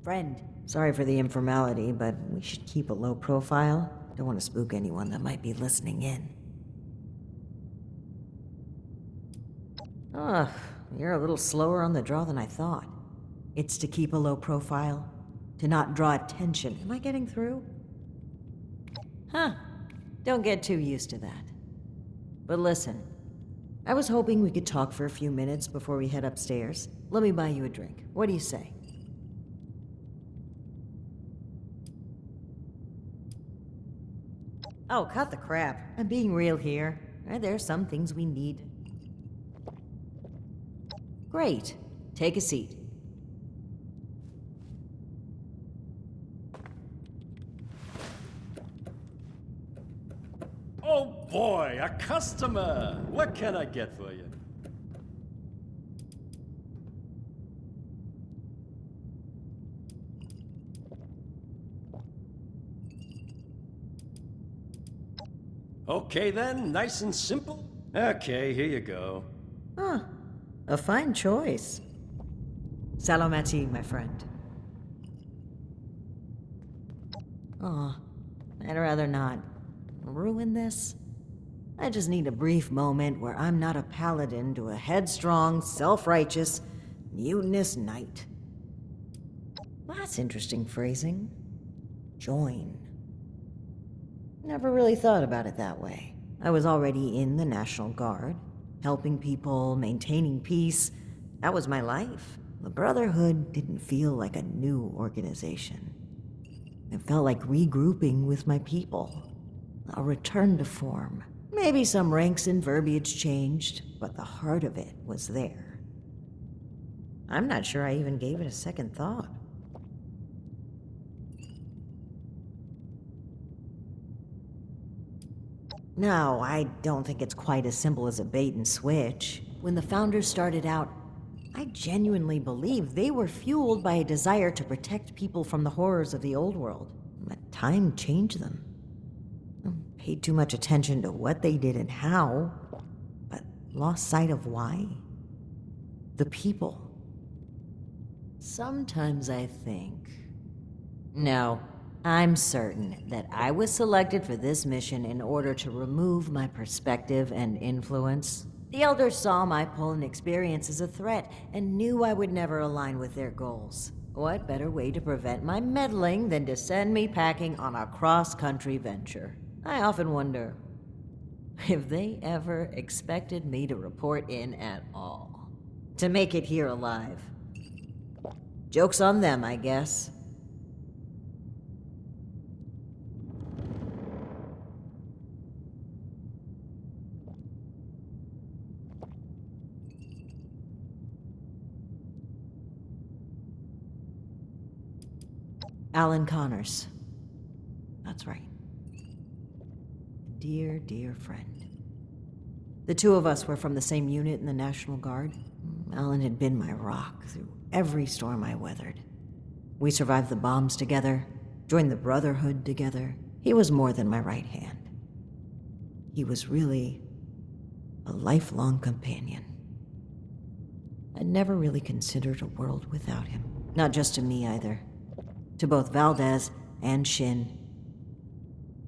friend. Sorry for the informality, but we should keep a low profile. Don't want to spook anyone that might be listening in. Ugh, you're a little slower on the draw than I thought. It's to keep a low profile, to not draw attention. Am I getting through? Huh. Don't get too used to that. But listen, I was hoping we could talk for a few minutes before we head upstairs. Let me buy you a drink. What do you say? Oh, cut the crap. I'm being real here. There are some things we need. Great. Take a seat. Oh boy, a customer! What can I get for you? Okay then, nice and simple. Okay, here you go. Huh. A fine choice. Salomati, my friend. Aw, I'd rather not ruin this. I just need a brief moment where I'm not a paladin to a headstrong, self-righteous, mutinous knight. That's interesting phrasing. Join. Never really thought about it that way. I was already in the National Guard, helping people, maintaining peace. That was my life. The Brotherhood didn't feel like a new organization. It felt like regrouping with my people. A return to form. Maybe some ranks and verbiage changed, but the heart of it was there. I'm not sure I even gave it a second thought. No, I don't think it's quite as simple as a bait and switch. When the founders started out, I genuinely believe they were fueled by a desire to protect people from the horrors of the old world. But time changed them. I paid too much attention to what they did and how, but lost sight of why. The people. Sometimes I think... No, I'm certain that I was selected for this mission in order to remove my perspective and influence. The Elders saw my pull and experience as a threat and knew I would never align with their goals. What better way to prevent my meddling than to send me packing on a cross-country venture? I often wonder if they ever expected me to report in at all. To make it here alive. Joke's on them, I guess. Alan Connors. That's right. Dear, dear friend. The two of us were from the same unit in the National Guard. Alan had been my rock through every storm I weathered. We survived the bombs together, joined the Brotherhood together. He was more than my right hand. He was really a lifelong companion. I'd never really considered a world without him. Not just to me either. To both Valdez and Shin.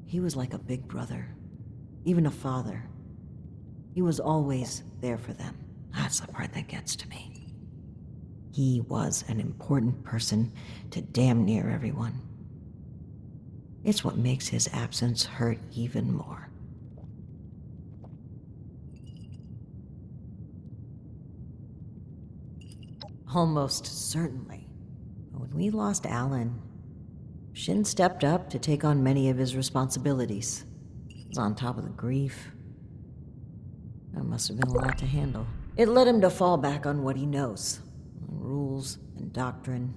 He was like a big brother, even a father. He was always there for them. That's the part that gets to me. He was an important person to damn near everyone. It's what makes his absence hurt even more. Almost certainly. When we lost Alan, Shin stepped up to take on many of his responsibilities. He was on top of the grief. That must have been a lot to handle. It led him to fall back on what he knows. Rules and doctrine.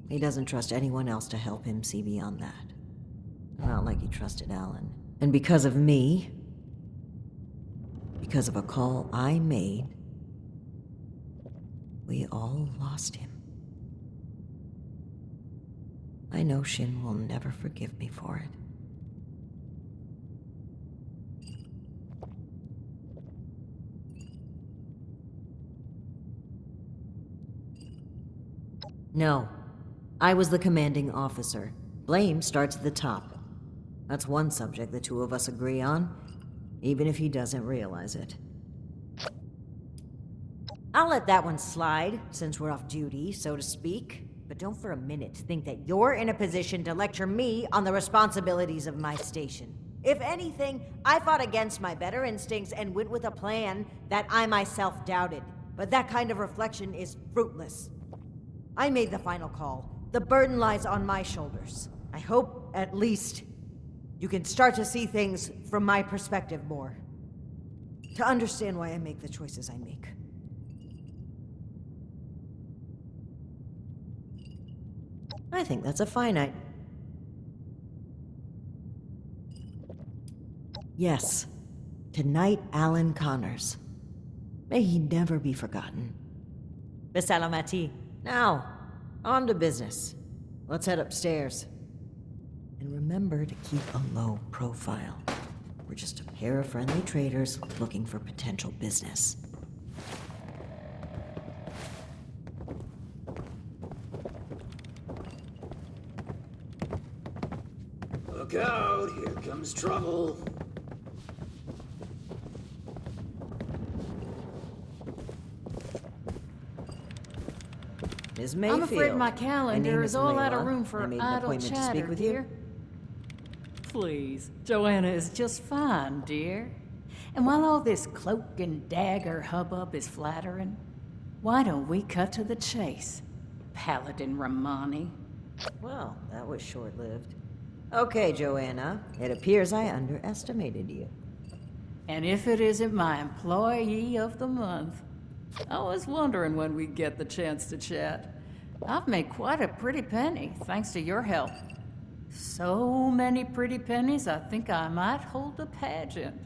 He doesn't trust anyone else to help him see beyond that. Not like he trusted Alan. And because of me, because of a call I made, we all lost him. I know Shin will never forgive me for it. No. I was the commanding officer. Blame starts at the top. That's one subject the two of us agree on, even if he doesn't realize it. I'll let that one slide, since we're off duty, so to speak. But don't for a minute think that you're in a position to lecture me on the responsibilities of my station. If anything, I fought against my better instincts and went with a plan that I myself doubted. But that kind of reflection is fruitless. I made the final call. The burden lies on my shoulders. I hope, at least, you can start to see things from my perspective more. To understand why I make the choices I make. I think that's a finite. Yes. Tonight, Alan Connors. May he never be forgotten. Besalamati. Now, on to business. Let's head upstairs. And remember to keep a low profile. We're just a pair of friendly traders looking for potential business. Look out, here comes trouble. Ms. Mayfield. I'm afraid my calendar is all out of room for I made an idle appointment to chatter, speak with dear. you. Please, Joanna is just fine, dear. And while all this cloak and dagger hubbub is flattering, why don't we cut to the chase, Paladin Romani? Well, that was short-lived. Okay, Joanna. It appears I underestimated you. And if it isn't my Employee of the Month, I was wondering when we'd get the chance to chat. I've made quite a pretty penny, thanks to your help. So many pretty pennies, I think I might hold a pageant.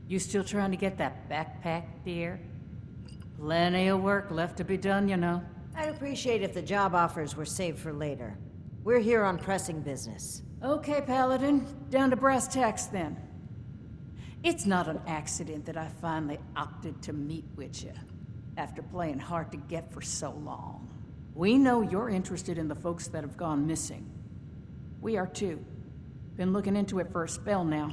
You still trying to get that backpack, dear? Plenty of work left to be done, you know. I'd appreciate if the job offers were saved for later. We're here on pressing business. Okay, Paladin, down to brass tacks then. It's not an accident that I finally opted to meet with you, after playing hard to get for so long. We know you're interested in the folks that have gone missing. We are too. Been looking into it for a spell now.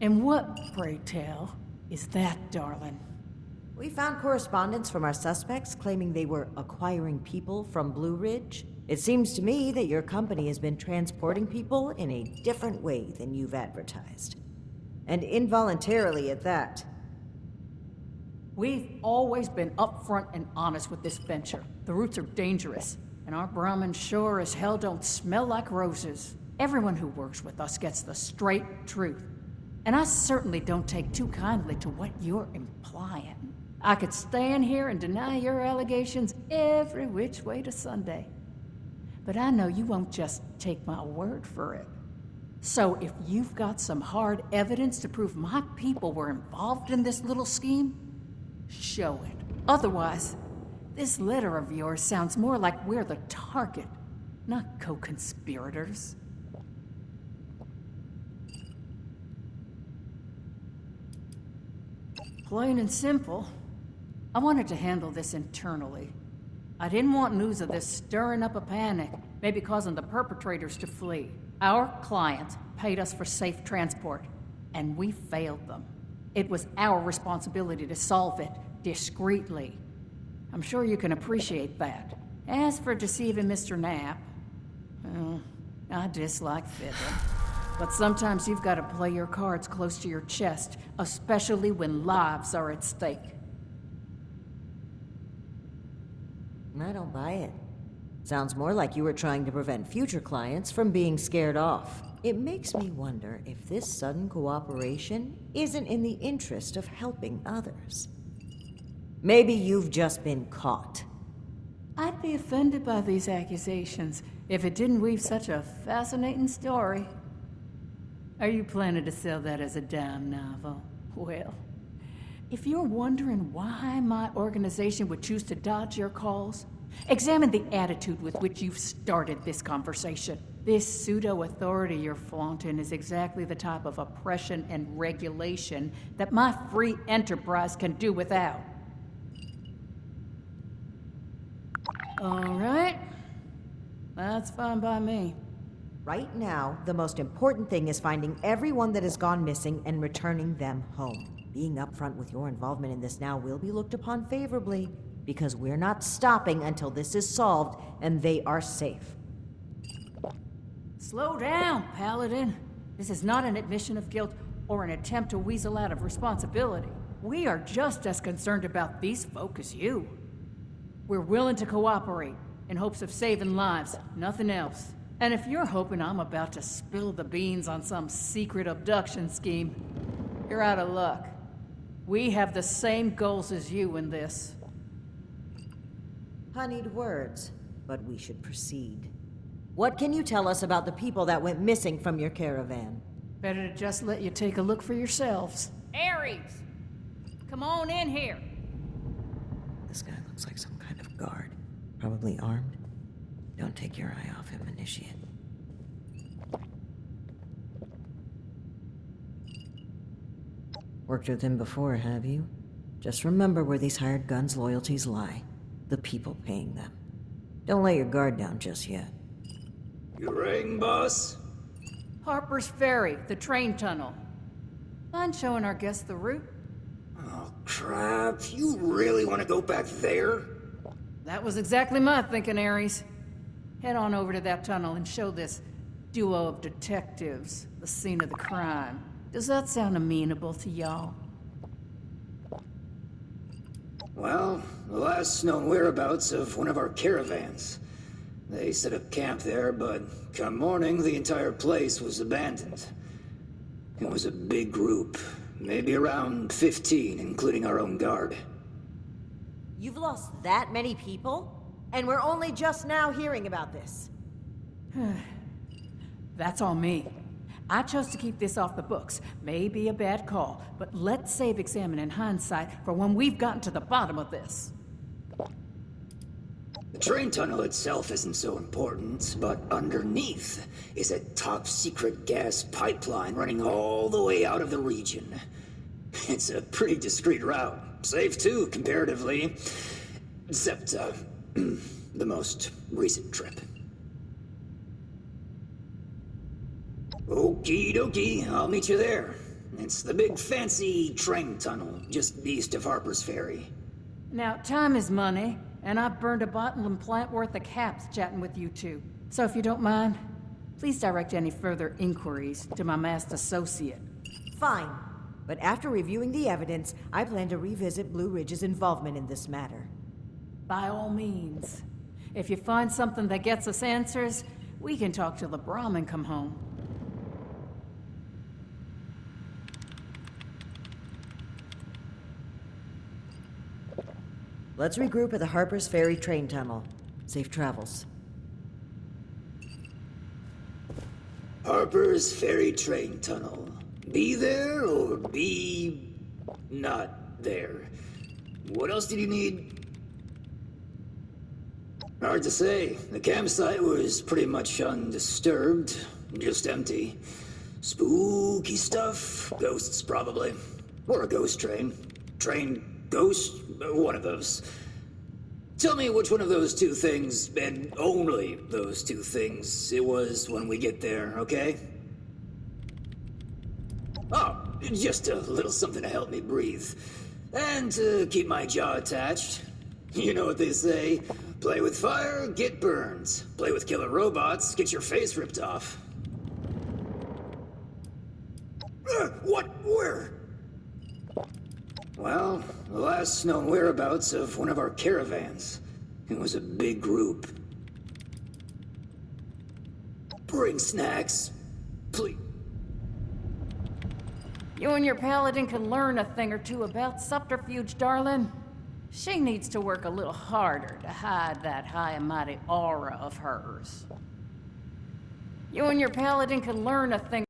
And what, pray tell, is that, darling? We found correspondence from our suspects claiming they were acquiring people from Blue Ridge. It seems to me that your company has been transporting people in a different way than you've advertised. And involuntarily at that. We've always been upfront and honest with this venture. The routes are dangerous, and our Brahmins sure as hell don't smell like roses. Everyone who works with us gets the straight truth. And I certainly don't take too kindly to what you're implying. I could stand here and deny your allegations every which way to Sunday. But I know you won't just take my word for it. So if you've got some hard evidence to prove my people were involved in this little scheme, show it. Otherwise, this letter of yours sounds more like we're the target, not co-conspirators. Plain and simple, I wanted to handle this internally. I didn't want news of this stirring up a panic, maybe causing the perpetrators to flee. Our clients paid us for safe transport, and we failed them. It was our responsibility to solve it discreetly. I'm sure you can appreciate that. As for deceiving Mr. Knapp, well, I dislike fiddling. But sometimes you've got to play your cards close to your chest, especially when lives are at stake. I don't buy it. Sounds more like you were trying to prevent future clients from being scared off. It makes me wonder if this sudden cooperation isn't in the interest of helping others. Maybe you've just been caught. I'd be offended by these accusations if it didn't weave such a fascinating story. Are you planning to sell that as a dime novel? Well, if you're wondering why my organization would choose to dodge your calls, examine the attitude with which you've started this conversation. This pseudo-authority you're flaunting is exactly the type of oppression and regulation that my free enterprise can do without. All right. That's fine by me. Right now, the most important thing is finding everyone that has gone missing and returning them home. Being upfront with your involvement in this now will be looked upon favorably, because we're not stopping until this is solved and they are safe. Slow down, Paladin. This is not an admission of guilt or an attempt to weasel out of responsibility. We are just as concerned about these folk as you. We're willing to cooperate in hopes of saving lives, nothing else. And if you're hoping I'm about to spill the beans on some secret abduction scheme, you're out of luck. We have the same goals as you in this. Honeyed words, but we should proceed. What can you tell us about the people that went missing from your caravan? Better to just let you take a look for yourselves. Ares! Come on in here! This guy looks like some kind of guard. Probably armed. Don't take your eye off him, Initiate. Worked with him before, have you? Just remember where these hired guns' loyalties lie. The people paying them. Don't let your guard down just yet. You rang, boss? Harper's Ferry, the train tunnel. Mind showing our guests the route? Oh, crap. You really want to go back there? That was exactly my thinking, Ares. Head on over to that tunnel and show this duo of detectives the scene of the crime. Does that sound amenable to y'all? Well, the last known whereabouts of one of our caravans. They set up camp there, but come morning, the entire place was abandoned. It was a big group, maybe around 15, including our own guard. You've lost that many people? And we're only just now hearing about this. That's on me. I chose to keep this off the books. May be a bad call, but let's save examining hindsight for when we've gotten to the bottom of this. The train tunnel itself isn't so important, but underneath is a top-secret gas pipeline running all the way out of the region. It's a pretty discreet route. Safe too, comparatively. Except, the most recent trip. Okie dokie, I'll meet you there. It's the big fancy train tunnel, just east of Harper's Ferry. Now, time is money, and I've burned a bottle and plant worth of caps chatting with you two. So if you don't mind, please direct any further inquiries to my masked associate. Fine. But after reviewing the evidence, I plan to revisit Blue Ridge's involvement in this matter. By all means. If you find something that gets us answers, we can talk till the Brahmin come home. Let's regroup at the Harper's Ferry train tunnel. Safe travels. Harper's Ferry train tunnel. Be there or be not there? What else did you need? Hard to say. The campsite was pretty much undisturbed, just empty. Spooky stuff. Ghosts, probably. Or a ghost train. Train ghost? One of those. Tell me which one of those two things, and only those two things, it was when we get there, okay? Oh, just a little something to help me breathe. And to keep my jaw attached. You know what they say, play with fire, get burned. Play with killer robots, get your face ripped off. What? Where? Well, the last known whereabouts of one of our caravans. It was a big group. Bring snacks, please. You and your paladin can learn a thing or two about subterfuge, darling. She needs to work a little harder to hide that high and mighty aura of hers. You and your paladin can learn a thing